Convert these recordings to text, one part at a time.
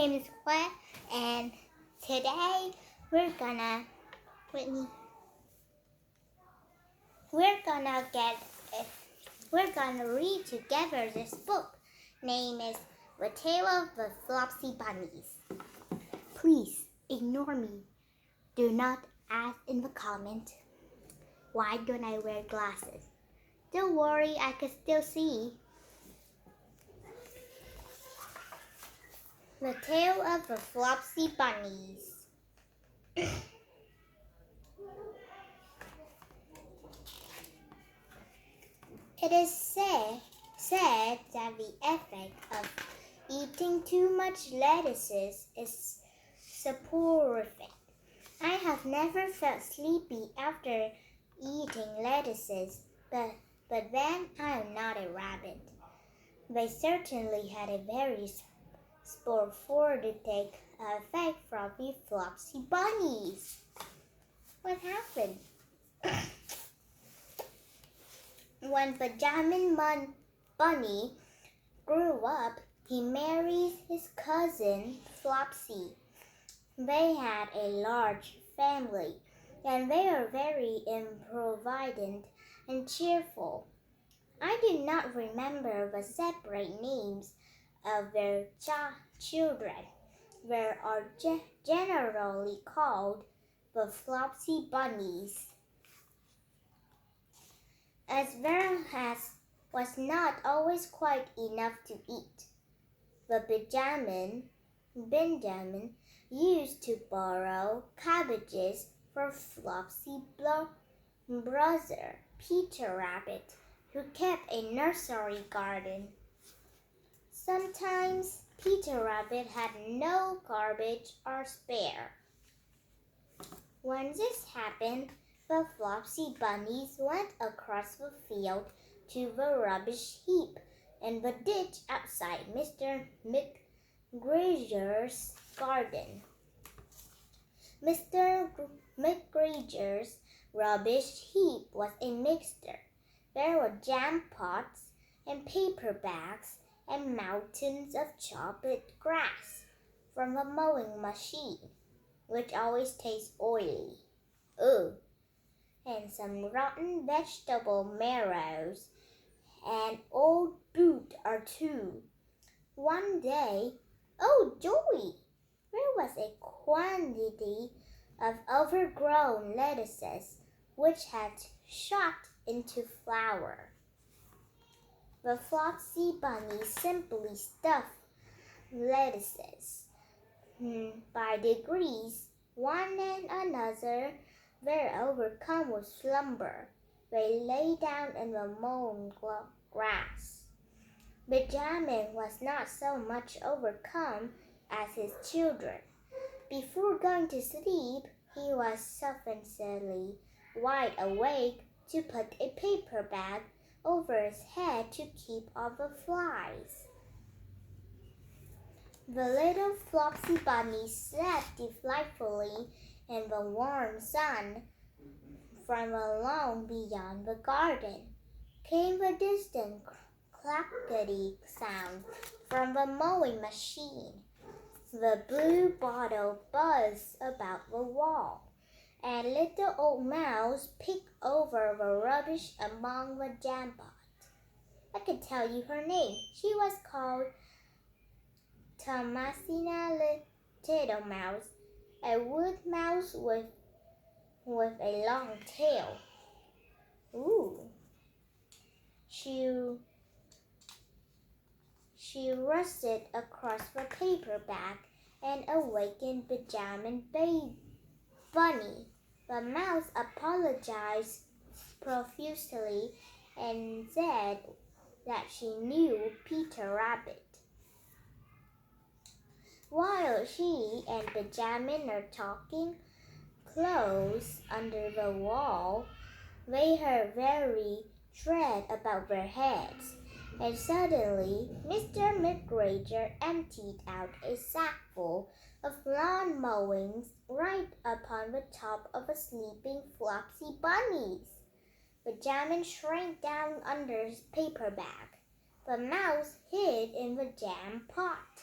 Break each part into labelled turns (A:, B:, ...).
A: name is Wet, and today we're gonna read together this book. Name is The Tale of the Flopsy Bunnies. Please ignore me. Do not ask in the comment. Why don't I wear glasses? Don't worry, I can still see. The Tale of the Flopsy Bunnies. It is said that the effect of eating too much lettuces is soporific. I have never felt sleepy after eating lettuces, but then I am not a rabbit. They certainly had a very soporific effect from the Flopsy Bunnies. What happened? When Benjamin Bunny grew up, he married his cousin Flopsy. They had a large family, and they are very improvident and cheerful. I do not remember the separate names of their children. They are generally called the Flopsy Bunnies. As there was not always quite enough to eat, the Benjamin used to borrow cabbages from Flopsy brother Peter Rabbit, who kept a nursery garden. Sometimes Peter Rabbit had no garbage or spare. When this happened, the Flopsy Bunnies went across the field to the rubbish heap in the ditch outside Mr. McGregor's garden. Mr. McGregor's rubbish heap was a mixture. There were jam pots and paper bags and mountains of chopped grass from the mowing machine, which always tastes oily. Ugh. And some rotten vegetable marrows, and old boot or two. One day, oh joy! There was a quantity of overgrown lettuces which had shot into flower. The Flopsy Bunnies simply stuffed lettuces. By degrees, one and another were overcome with slumber. They lay down in the mown grass. Benjamin was not so much overcome as his children. Before going to sleep, he was sufficiently wide awake to put a paper bag over his head to keep off the flies. The little Flopsy Bunnies slept delightfully in the warm sun. From the lawn beyond the garden came the distant clackety sound from the mowing machine. The blue bottle buzzed about the wall, and little old mouse picked over the rubbish among the jam pots. I can tell you her name. She was called Thomasina Little Mouse, a wood mouse with a long tail. Ooh. She rusted across the paper bag and awakened Benjamin Bunny. The mouse apologized profusely and said that she knew Peter Rabbit. While she and Benjamin are talking close under the wall, they heard very dread about their heads, and suddenly Mr. McGregor emptied out a sackful of lawn mowings right upon the top of the sleeping Flopsy Bunnies. Benjamin shrank down under his paper bag. The mouse hid in the jam pot.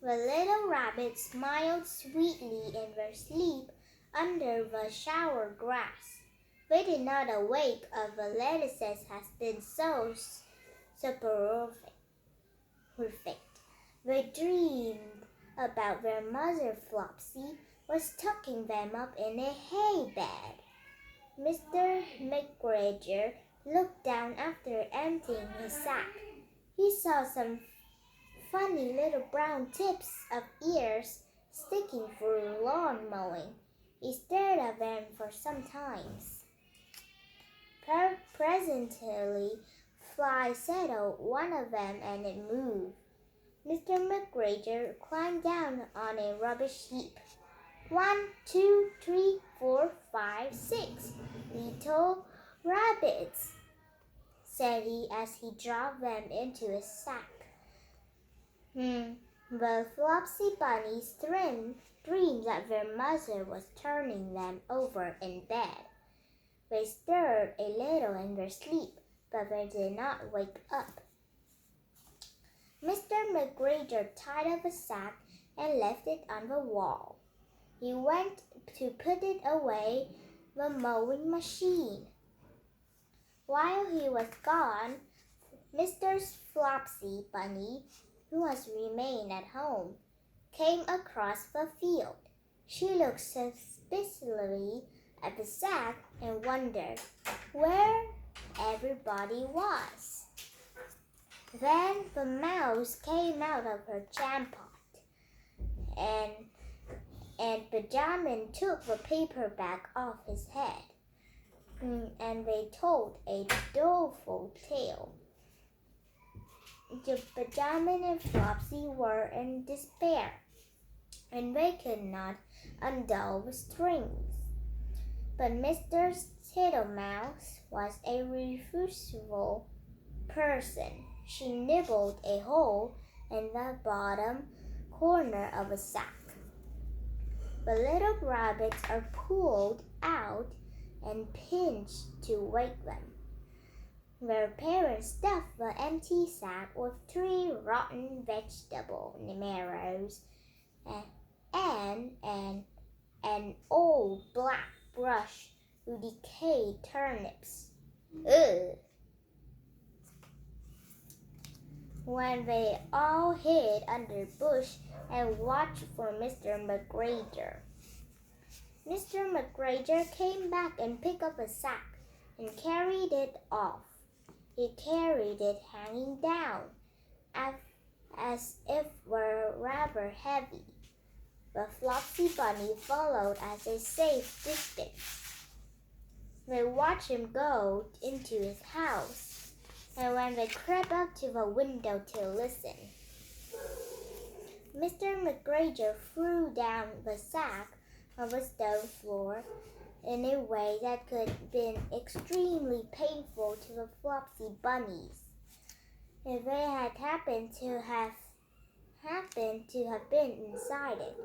A: The little rabbits smiled sweetly in their sleep under the shower grass. They did not awake of the lettuces has been so soporific. They dreamed about their mother Flopsy was tucking them up in a hay bed. Mr. McGregor looked down after emptying his sack. He saw some funny little brown tips of ears sticking through lawn mowing. He stared at them for some time. Presently, fly settled one of them and it moved. Mr. McGregor climbed down on a rubbish heap. 1, 2, 3, 4, 5, 6 little rabbits, said he as he dropped them into his sack. The Flopsy bunnies dreamed that their mother was turning them over in bed. They stirred a little in their sleep, but they did not wake up. Mr. McGregor tied up the sack and left it on the wall. He went to put it away the mowing machine. While he was gone, Mr. Flopsy bunny, who has remained at home, came across the field. She looked suspiciously at the sack and wondered where everybody was. Then the mouse came out of her jam pot, and Benjamin took the paper bag off his head, and they told a doleful tale. Benjamin and Flopsy were in despair, and they could not undo the strings. But Mr. Tittlemouse was a resourceful person. She nibbled a hole in the bottom corner of a sack. The little rabbits are pulled out and pinched to wake them. Their parents stuffed the empty sack with 3 rotten vegetable marrows and an old black brush with decayed turnips. Ugh! When they all hid under a bush and watched for Mr. McGregor. Mr. McGregor came back and picked up a sack and carried it off. He carried it hanging down, as if it were rather heavy. The Flopsy bunny followed at a safe distance. They watched him go into his house, and when they crept up to the window to listen, Mr. McGregor threw down the sack on the stone floor in a way that could have been extremely painful to the Flopsy bunnies if they had happened to have been inside it.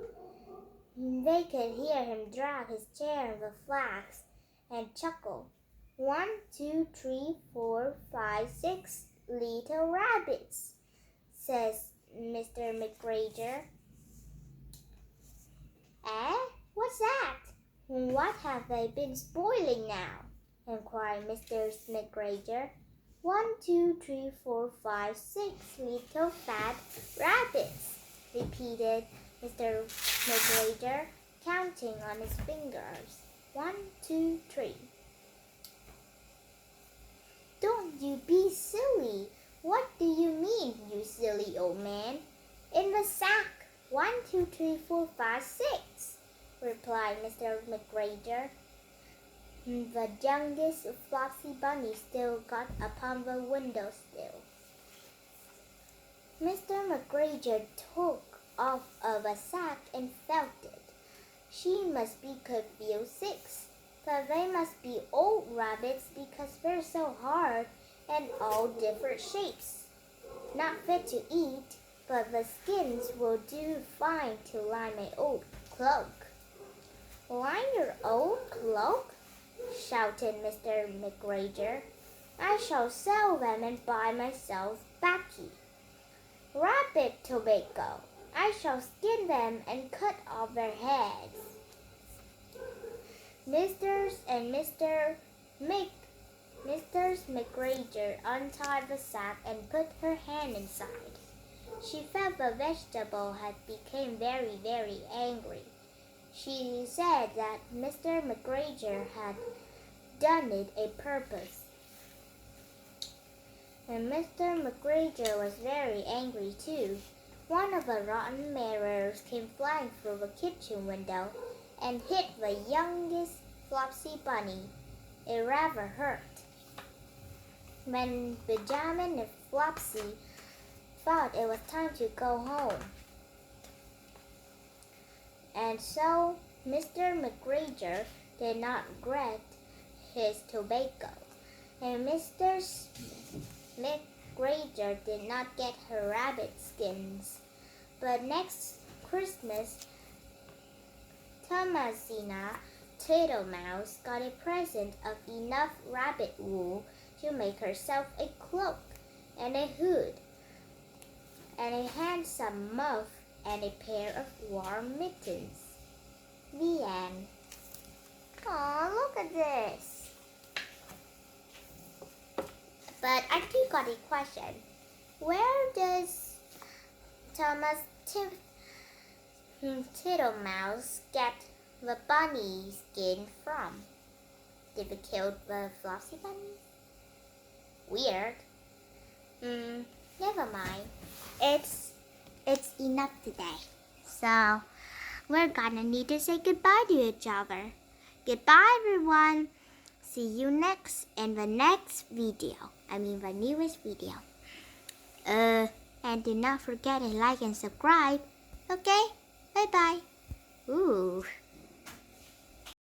A: They could hear him drag his chair in the flags and chuckle. 1, 2, 3, 4, 5, 6 little rabbits, says Mr. McGregor. Eh? What's that? What have they been spoiling now? Inquired Mr. McGregor. 1, 2, 3, 4, 5, 6 little fat rabbits, repeated Mr. McGregor, counting on his fingers. 1, 2, 3. Don't you be silly. What do you mean, you silly old man? In the sack. 1, 2, 3, 4, 5, 6, replied Mr. McGregor. The youngest Flopsy bunny still got upon the windowsill. Mr. McGregor took off of a sack and felt it. She must be could feel 6, but they must be old rabbits because they're so hard and all different shapes. Not fit to eat, but the skins will do fine to line my old cloak. Line your old cloak? Shouted Mr. McGregor. I shall sell them and buy myself baccy. Rabbit tobacco, I shall skin them and cut off their heads. Misters McGregor untied the sack and put her hand inside. She felt the vegetable had become very, very angry. She said that Mr. McGregor had done it a purpose. And Mr. McGregor was very angry too. One of the rotten mirrors came flying through the kitchen window and hit the youngest Flopsy bunny. It rather hurt. When Benjamin and Flopsy thought it was time to go home. And so Mr. McGregor did not regret his tobacco, and Mr. McGregor did not get her rabbit skins. But next Christmas, Thomasina Tittlemouse got a present of enough rabbit wool to make herself a cloak and a hood, and a handsome muff, and a pair of warm mittens. The end. Aw, look at this. But I do got a question. Where does Thomas Tittlemouse get the bunny skin from? Did we kill the Flopsy bunnies? Weird. Never mind. It's enough today. So we're gonna need to say goodbye to each other. Goodbye, everyone. See you next in the next video. I mean the newest video. And do not forget to like and subscribe. Okay? Bye-bye.